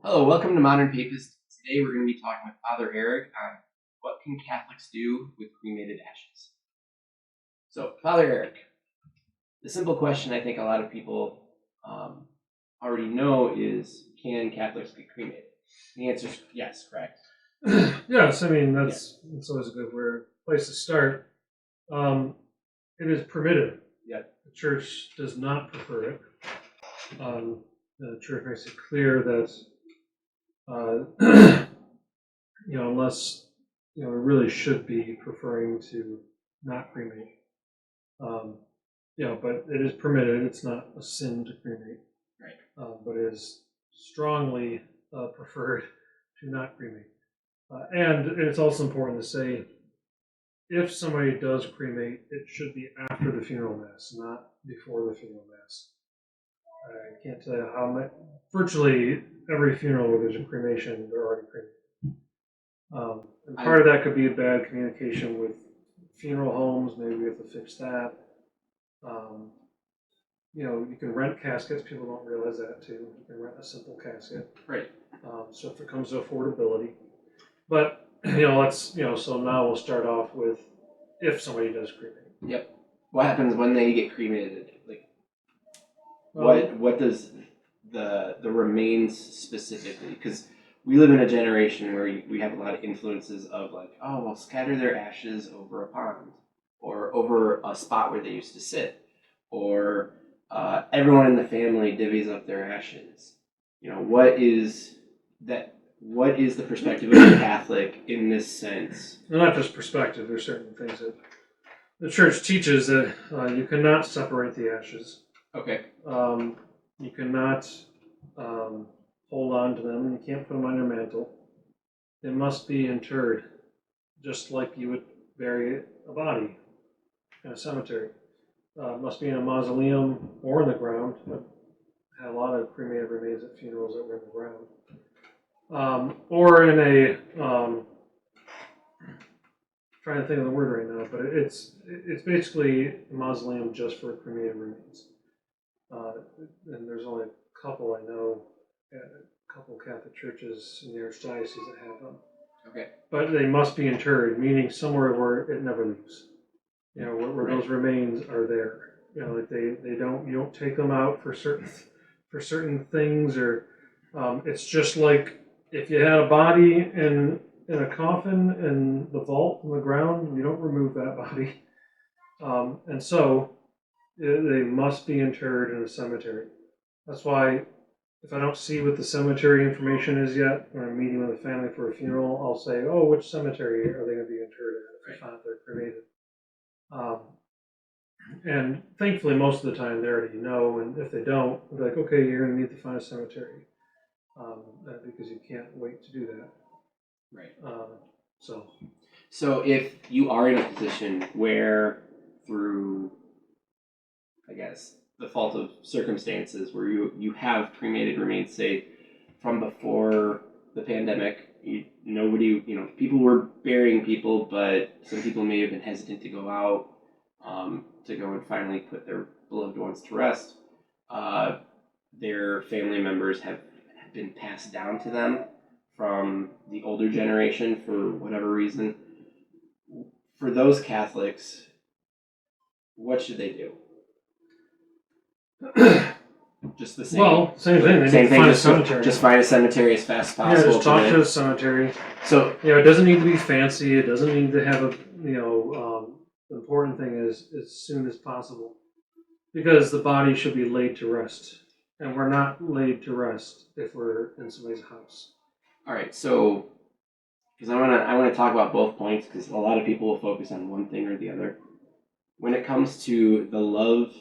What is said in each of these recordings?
Hello, welcome to Modern Papist. Today we're going to be talking with Father Eric on what can Catholics do with cremated ashes. So, Father Eric, the simple question I think a lot of people already know is, can Catholics get cremated? The answer is yes, correct? Yes, I mean, that's always a good place to start. It is permitted. Yep. The church does not prefer it. The church makes it clear that unless we really should be preferring to not cremate. But it is permitted. It's not a sin to cremate. Right. But it is strongly preferred to not cremate. And it's also important to say, if somebody does cremate, it should be after the funeral mass, not before the funeral mass. I can't tell you how much. Virtually every funeral where there's a cremation, they're already cremated. And part of that could be a bad communication with funeral homes. Maybe we have to fix that. You can rent caskets. People don't realize that too. You can rent a simple casket. Right. So if it comes to affordability. But, so now we'll start off with if somebody does cremate. Yep. What happens when they get cremated? What does the remains specifically? Because we live in a generation where we have a lot of influences of scatter their ashes over a pond or over a spot where they used to sit, or everyone in the family divvies up their ashes. What is the perspective of a Catholic in this sense? Well, not just perspective. There's certain things that the church teaches that you cannot separate the ashes. Okay. You cannot hold on to them. You can't put them on your mantle. They must be interred, just like you would bury a body in a cemetery. It must be in a mausoleum or in the ground. I've had a lot of cremated remains at funerals that were in the ground. Or in a trying to think of the word right now, but it's basically a mausoleum just for cremated remains. And there's only a couple I know, a couple Catholic churches in the Archdiocese that have them. Okay. But they must be interred, meaning somewhere where it never leaves. Where Right. Those remains are there. You don't take them out for certain things, or it's just like if you had a body in a coffin in the vault in the ground, you don't remove that body. And so they must be interred in a cemetery. That's why if I don't see what the cemetery information is yet, when I'm meeting with a family for a funeral, I'll say, oh, which cemetery are they going to be interred in if I find they're cremated? And thankfully, most of the time they already know, and if they don't, they'll be like, okay, you're going to need to find a cemetery, because you can't wait to do that. Right. So if you are in a position where, through, I guess, the fault of circumstances, where you have cremated remains, say, from before the pandemic, people were burying people, but some people may have been hesitant to go out, to go and finally put their beloved ones to rest. Their family members have been passed down to them from the older generation for whatever reason. For those Catholics, what should they do? Just the same. Well, same thing. They need to find a cemetery. Just find a cemetery as fast as possible. Yeah, just talk to the cemetery. So it doesn't need to be fancy. It doesn't need to have the important thing is as soon as possible, because the body should be laid to rest, and we're not laid to rest if we're in somebody's house. All right, so because I want to talk about both points, because a lot of people will focus on one thing or the other. When it comes to the love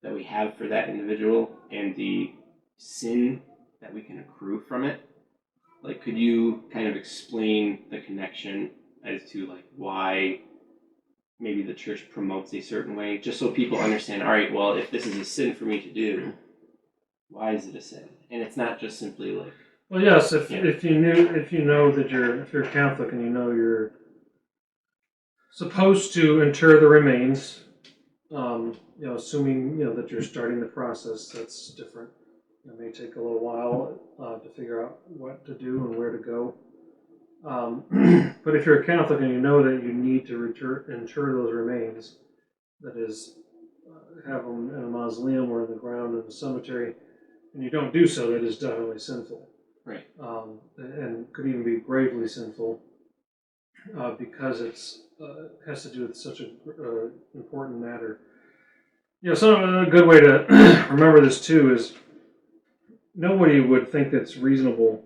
that we have for that individual and the sin that we can accrue from it, could you kind of explain the connection as to why maybe the church promotes a certain way, just so people understand, all right, well, if this is a sin for me to do, why is it a sin? And it's not just simply well, yes, if you know that if you're Catholic and you know you're supposed to inter the remains, assuming that you're starting the process, that's different. It may take a little while to figure out out what to do and where to go. But if you're a Catholic and you know that you need to inter those remains, that is, have them in a mausoleum or in the ground in the cemetery, and you don't do so, that is definitely sinful. Right. And could even be gravely sinful because it has to do with such a important matter. So a good way to remember this too is nobody would think it's reasonable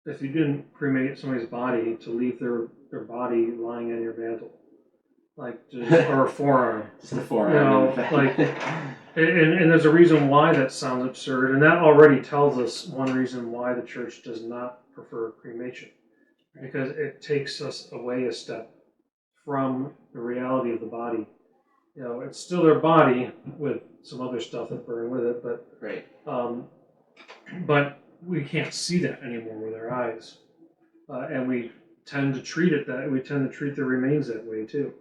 if you didn't cremate somebody's body to leave their body lying on your mantle, like or a forearm. Just a forearm. And there's a reason why that sounds absurd, and that already tells us one reason why the church does not prefer cremation, because it takes us away a step from the reality of the body. It's still their body with some other stuff that burn with it, but right. But we can't see that anymore with our eyes, and we tend to treat the remains that way too.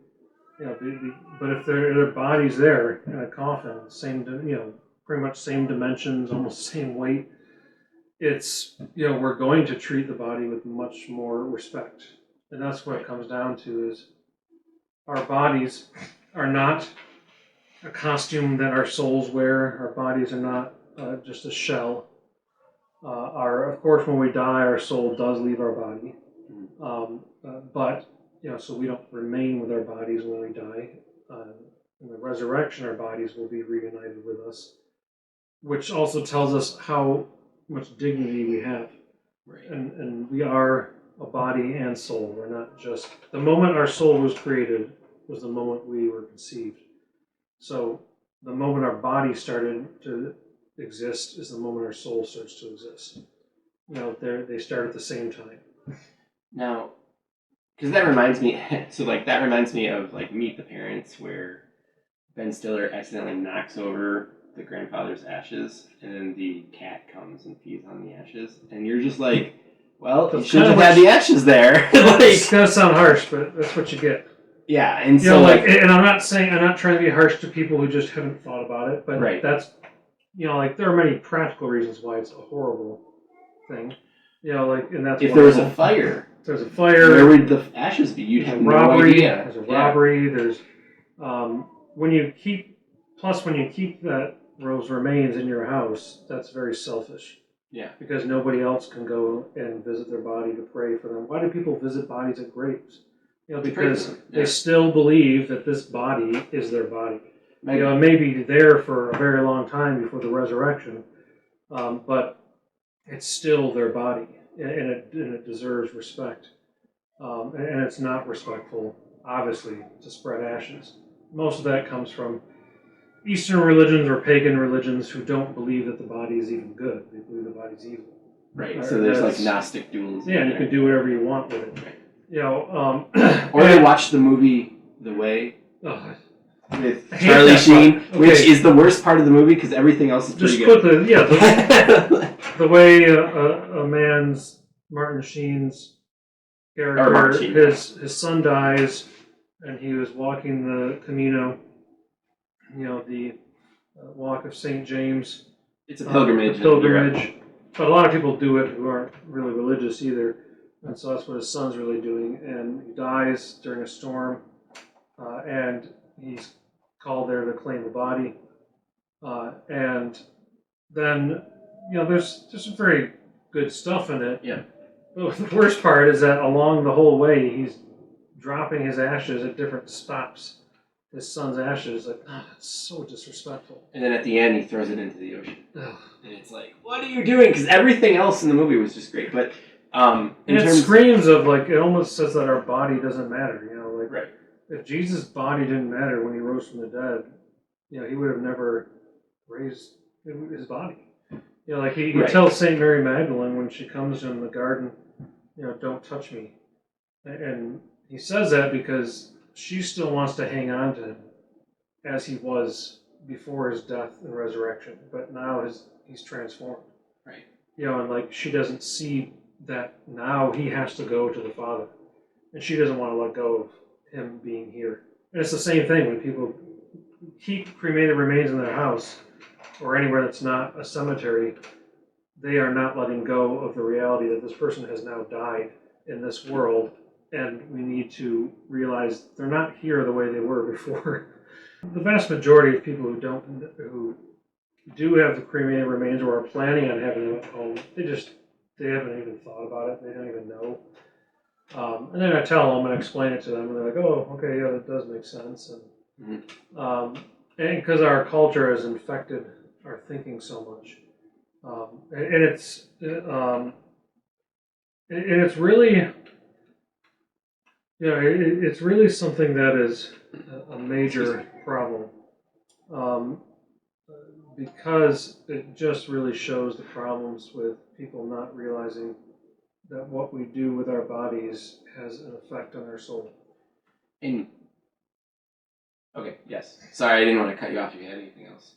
But if their body's there in a coffin, pretty much same dimensions, almost same weight, it's we're going to treat the body with much more respect, and that's what it comes down to is our bodies are not a costume that our souls wear. Our bodies are not just a shell. Of course, when we die, our soul does leave our body, but so we don't remain with our bodies when we die. In the resurrection, our bodies will be reunited with us, which also tells us how much dignity we have. Right. And we are a body and soul. We're not just the moment our soul was created was the moment we were conceived. So the moment our body started to exist is the moment our soul starts to exist. They start at the same time. Now, because that reminds me, that reminds me of Meet the Parents, where Ben Stiller accidentally knocks over the grandfather's ashes, and then the cat comes and feeds on the ashes, and you're just like, well, you should have had the ashes there. It's gonna sound harsh, but that's what you get. Yeah, and and I'm not trying to be harsh to people who just haven't thought about it, but right. That's, there are many practical reasons why it's a horrible thing. And that's if there was a fire. If there's a fire. Where would the ashes be? You'd have no idea. There's a robbery. There's when you keep those remains in your house, that's very selfish. Yeah. Because nobody else can go and visit their body to pray for them. Why do people visit bodies at graves? Because they still believe that this body is their body. It may be there for a very long time before the resurrection, but it's still their body, and it deserves respect. And it's not respectful, obviously, to spread ashes. Most of that comes from Eastern religions or pagan religions who don't believe that the body is even good. They believe the body's evil. Right. So there's Gnostic dualism. Yeah, and you can do whatever you want with it. Right. Or they watch the movie The Way. Oh, with Charlie Sheen, which is the worst part of the movie because everything else is pretty good. The way a man's Martin Sheen's character, his son dies, and he was walking the Camino, the walk of St. James. It's a pilgrimage. But a lot of people do it who aren't really religious either, and so that's what his son's really doing. And he dies during a storm, and he's called there to claim the body, and then there's some very good stuff in it. Yeah. But the worst part is that along the whole way, he's dropping his ashes at different stops. His son's ashes, it's so disrespectful. And then at the end, he throws it into the ocean, and it's like, what are you doing? Because everything else in the movie was just great, but screams of it almost says that our body doesn't matter. Right. If Jesus' body didn't matter when he rose from the dead, he would have never raised his body. He tells St. Mary Magdalene when she comes to him in the garden, don't touch me. And he says that because she still wants to hang on to him as he was before his death and resurrection. But now he's transformed. Right. And she doesn't see that now he has to go to the Father. And she doesn't want to let go of him being here. And it's the same thing when people keep cremated remains in their house or anywhere that's not a cemetery. they are not letting go of the reality that this person has now died in this world, and we need to realize they're not here the way they were before. The vast majority of people who do have the cremated remains or are planning on having them at home, they haven't even thought about it. They don't even know. And then I tell them and explain it to them, and they're like, "Oh, okay, yeah, that does make sense." And because our culture has infected our thinking so much, and it's really, it's really something that is a major problem, because it just really shows the problems with people not realizing that what we do with our bodies has an effect on our soul. And okay, yes. Sorry, I didn't want to cut you off if you had anything else.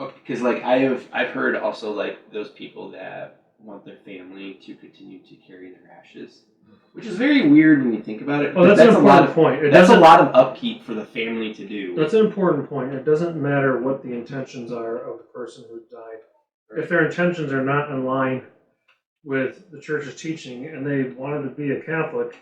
Okay, because like I've heard also like those people that want their family to continue to carry their ashes, which is very weird when you think about it. Oh, that's an important point. That's a lot of upkeep for the family to do. That's an important point. It doesn't matter what the intentions are of the person who died. Right. If their intentions are not in line with the church's teaching and they wanted to be a Catholic,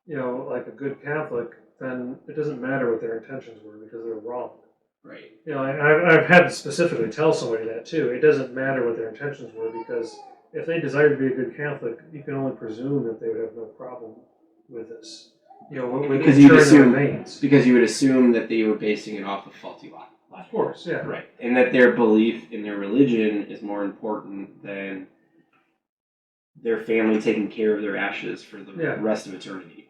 like a good Catholic, then it doesn't matter what their intentions were because they're wrong. Right. I've had to specifically tell somebody that too. It doesn't matter what their intentions were because if they desire to be a good Catholic, you can only presume that they would have no problem with this. Because you would assume that they were basing it off of faulty logic. Of course, yeah. Right. And that their belief in their religion is more important than their family taking care of their ashes for the rest of eternity.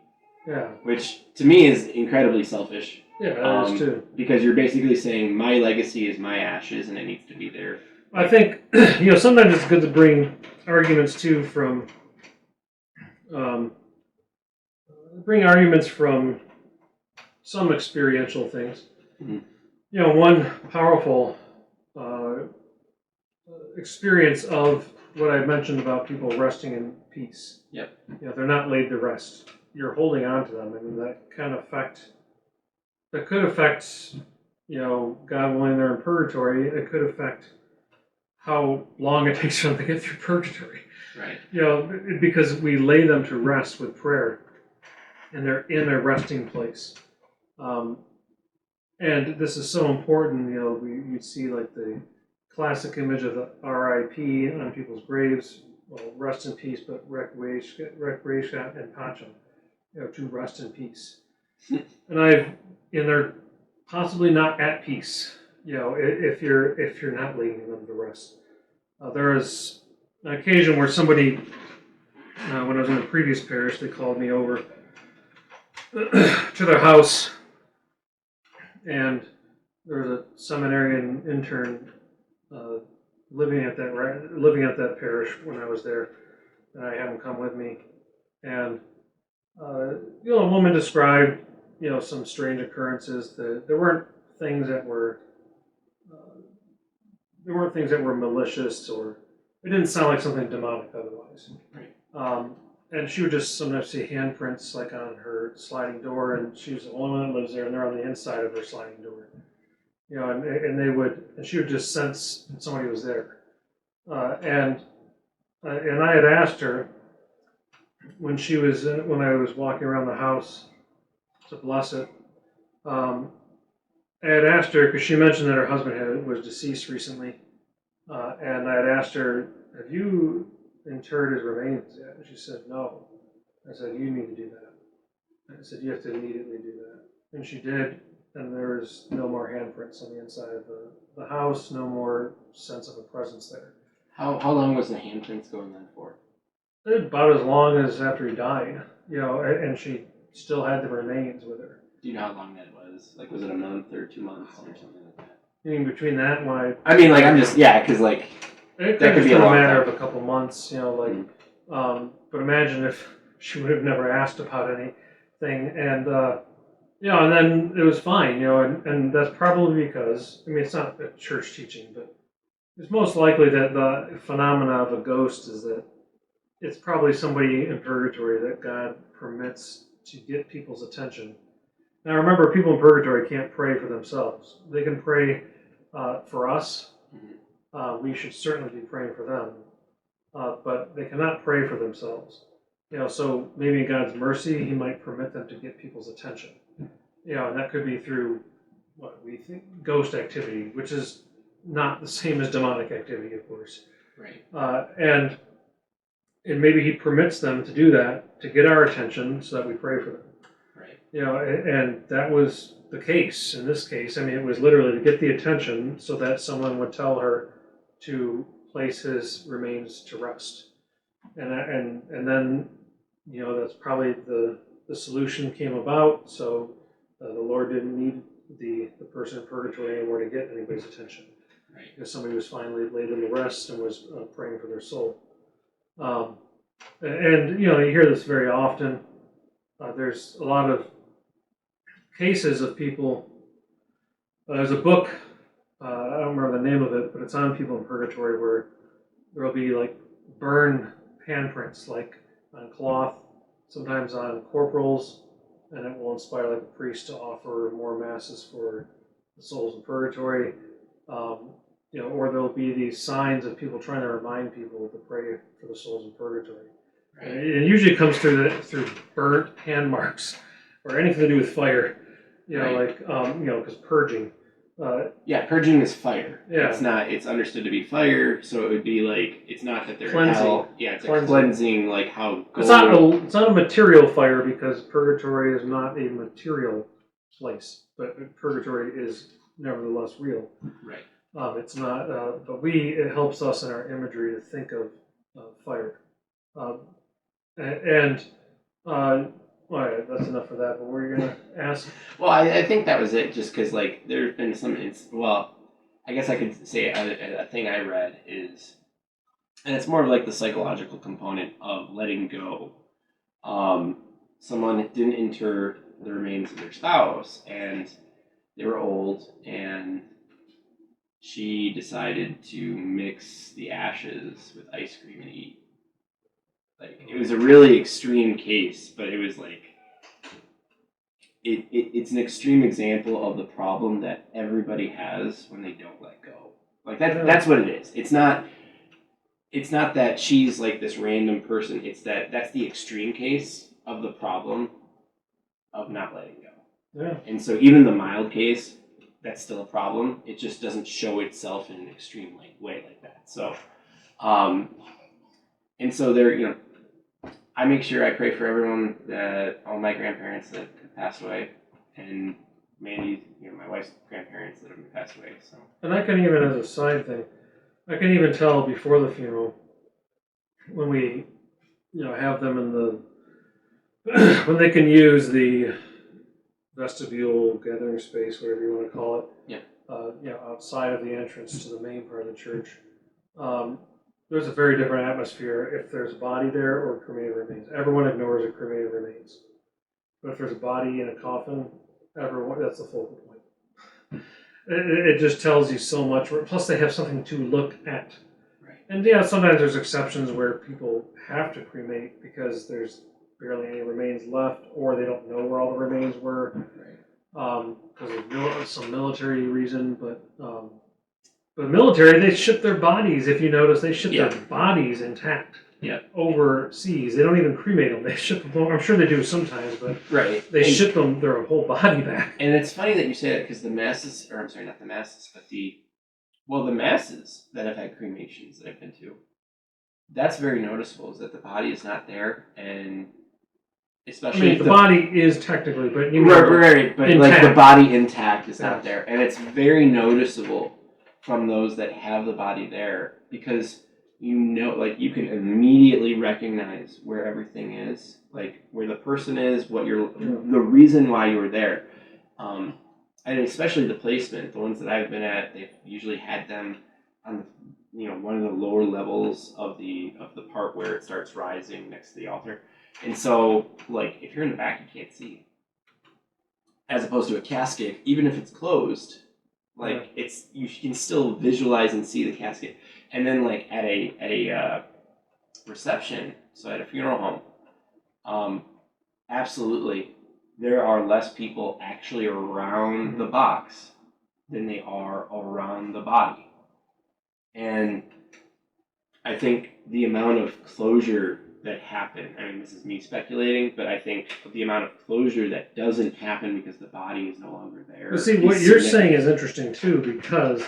Yeah. Which, to me, is incredibly selfish. Yeah, that is too. Because you're basically saying, my legacy is my ashes, and it needs to be there. I think, sometimes it's good to bring arguments, too, from some experiential things. Mm-hmm. One powerful experience of what I mentioned about people resting in peace. Yep. They're not laid to rest. You're holding on to them, and that could affect, God willing, they're in purgatory. It could affect how long it takes for them to get through purgatory. Right. Because we lay them to rest with prayer, and they're in their resting place. And this is so important. You see like the classic image of the R.I.P. on people's graves. Well, rest in peace, but requiescat in pacem. To rest in peace. And they're possibly not at peace. If you're not leading them to rest. There was an occasion where somebody, when I was in the previous parish, they called me over to their house, and there was a seminarian intern living at that parish when I was there, and I had him come with me, and a woman described some strange occurrences. There weren't things that were malicious, or it didn't sound like something demonic otherwise. Right. And she would just sometimes see handprints like on her sliding door, and she's the only one that lives there, and they're on the inside of her sliding door. And she would just sense somebody was there. And I had asked her when I was walking around the house to bless it. I had asked her because she mentioned that her husband was deceased recently, and I had asked her, "Have you interred his remains yet?" And she said, "No." I said, "You need to do that." I said, "You have to immediately do that." And she did, and there was no more handprints on the inside of the house, no more sense of a presence there. How long was the handprints going on for? About as long as after he died, and she still had the remains with her. Do you know how long that was? Like, was it a month or 2 months or something like that? I mean, between that and when because like, it could be a matter of a couple months, but imagine if she would have never asked about anything, and and then it was fine, and that's probably because, it's not a church teaching, but it's most likely that the phenomena of a ghost is that it's probably somebody in purgatory that God permits to get people's attention. Now remember, people in purgatory can't pray for themselves. They can pray for us. We should certainly be praying for them. but they cannot pray for themselves. So maybe in God's mercy, He might permit them to get people's attention. And that could be through what we think ghost activity, which is not the same as demonic activity, of course. Right. And maybe He permits them to do that to get our attention, so that we pray for them. Right. And that was the case in this case. I mean, it was literally to get the attention, so that someone would tell her to place his remains to rest. And then that's probably the solution came about. So the Lord didn't need the person in purgatory anymore to get anybody's attention, Right. because somebody was finally laid in the rest and was praying for their soul. And you hear this very often. There's a lot of cases of people. There's a book. I don't remember the name of it, but it's on people in purgatory, where there'll be like burn handprints, like on cloth, sometimes on corporals, and it will inspire like a priest to offer more masses for the souls in purgatory. Or there'll be these signs of people trying to remind people to pray for the souls in purgatory. Right. And it usually comes through burnt hand marks or anything to do with fire. Right. Because purging. Purging is fire. Yeah. It's not. It's understood to be fire, so it would be like, it's not that they're cleansing. in hell. Yeah, it's cleansing. A cleansing, like how gold. It's not a material fire, because purgatory is not a material place, but purgatory is nevertheless real. Right. It's not, but it helps us in our imagery to think of fire. All right, that's enough for that. But what were you gonna ask? Well, I think that was it. Just because like there's been some. I guess I could say a thing I read is, and it's more of like the psychological component of letting go. Someone didn't inter the remains of their spouse, and they were old, and she decided to mix the ashes with ice cream and eat. Like, it was a really extreme case, but it was like, it's an extreme example of the problem that everybody has when they don't let go. Like that's what it is. It's not that she's like this random person. It's that's the extreme case of the problem of not letting go. Yeah. And so even the mild case, that's still a problem. It just doesn't show itself in an extreme way like that. So, and so there, I make sure I pray for everyone, all my grandparents that have passed away, and Mandy, my wife's grandparents that have passed away. So. And I can even, as a side thing, I can even tell before the funeral, when we, have them in the, when they can use the vestibule, gathering space, whatever you want to call it. Yeah. Outside of the entrance to the main part of the church. There's a very different atmosphere if there's a body there or cremated remains. Everyone ignores a cremated remains. But if there's a body in a coffin, that's the focal point. It just tells you so much. Plus, they have something to look at. Right. And sometimes there's exceptions where people have to cremate because there's barely any remains left, or they don't know where all the remains were, because of some military reason. But military, they ship their bodies. If you notice, they ship their bodies intact. Yeah. Overseas, they don't even cremate them. They ship them. I'm sure they do sometimes, but they ship them their whole body back. And it's funny that you say that, because the masses, or I'm sorry, not the masses, but the masses that have had cremations that I've been to, that's very noticeable. Is that the body is not there, and especially if the body is technically, but but like the body intact is not there, and it's very noticeable from those that have the body there, because like you can immediately recognize where everything is, like where the person is, the reason why you were there, and especially the placement. The ones that I've been at, they've usually had them on one of the lower levels of the part where it starts rising next to the altar. And so, like, if you're in the back, you can't see. As opposed to a casket, even if it's closed, like you can still visualize and see the casket. And then, like at a reception, so at a funeral home, absolutely, there are less people actually around the box than they are around the body. And I think the amount of closure that happened, I mean, this is me speculating, but I think the amount of closure that doesn't happen because the body is no longer there. But see, what you're saying is interesting too, because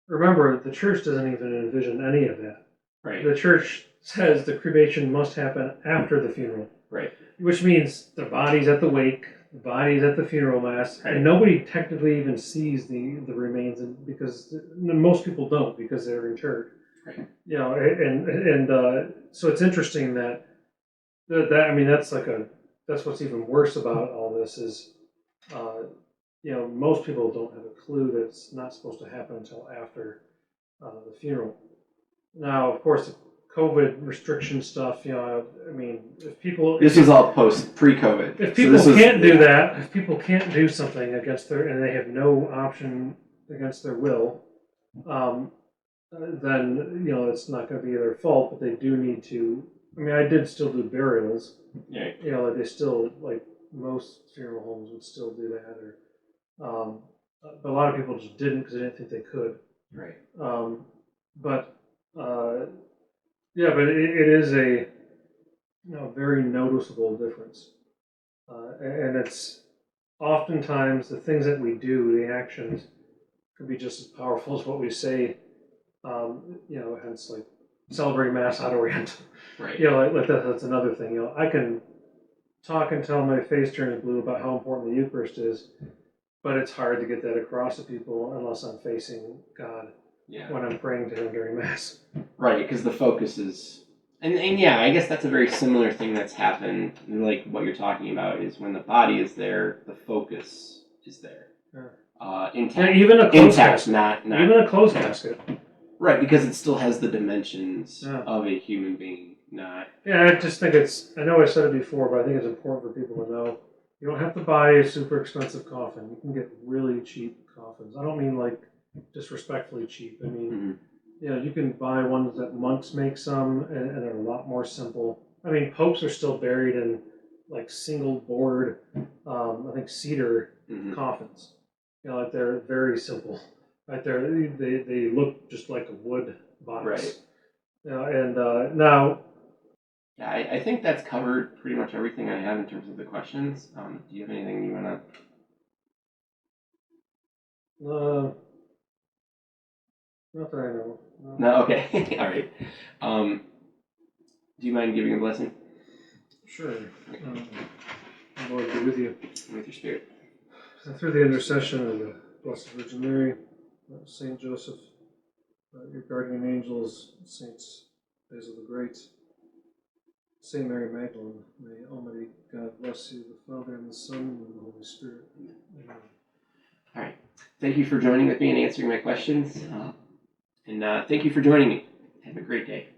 remember, the church doesn't even envision any of that. Right. The church says the cremation must happen after the funeral. Right. Which means the body's at the wake, the body's at the funeral mass, Right. and nobody technically even sees the remains because most people don't because they're interred. Right. You know, and so it's interesting that I mean that's what's even worse about all this is, you know, most people don't have a clue that it's not supposed to happen until after the funeral. Now, of course, the COVID restriction stuff, you know, I mean, if people... This was all pre-COVID. If people can't do that, if people can't do something against and they have no option against their will, then, you know, it's not going to be their fault, but they do need to... I mean, I did still do burials. Yeah. You know, like they still, like most funeral homes would still do that, but a lot of people just didn't because they didn't think they could. Right. Yeah, but it is a very noticeable difference, and it's oftentimes the things that we do, the actions, could be just as powerful as what we say. You know, hence like celebrating Mass out of Orient. Right. You know, like that's another thing. You know, I can talk until my face turns blue about how important the Eucharist is, but it's hard to get that across to people unless I'm facing God. Yeah. When I'm praying to Him during Mass. Right, because the focus is, and yeah, I guess that's a very similar thing that's happened. Like what you're talking about is when the body is there, the focus is there. Yeah. Intact. Yeah, even a closed intact, casket. not Even a closed casket. Right, because it still has the dimensions Yeah. of a human being, not. Yeah, I just think I know I said it before, but I think it's important for people to know. You don't have to buy a super expensive coffin. You can get really cheap coffins. I don't mean like disrespectfully cheap. I mean, Mm-hmm. you know, you can buy ones that monks make some, and they're a lot more simple. I mean, popes are still buried in like single board, I think cedar coffins. You know, like they're very simple. Right there, they look just like a wood box. Right. You know, and now. Yeah, I think that's covered pretty much everything I have in terms of the questions. Do you have anything you want to? Not that I know. No, okay. All right. Do you mind giving a blessing? Sure. Lord be with you. With your spirit. And through the intercession of the Blessed Virgin Mary, Saint Joseph, your guardian angels, Saints Basil the Great, Saint Mary Magdalene, may Almighty God bless you, the Father and the Son and the Holy Spirit. Amen. All right. Thank you for joining with me and answering my questions. And thank you for joining me. Have a great day.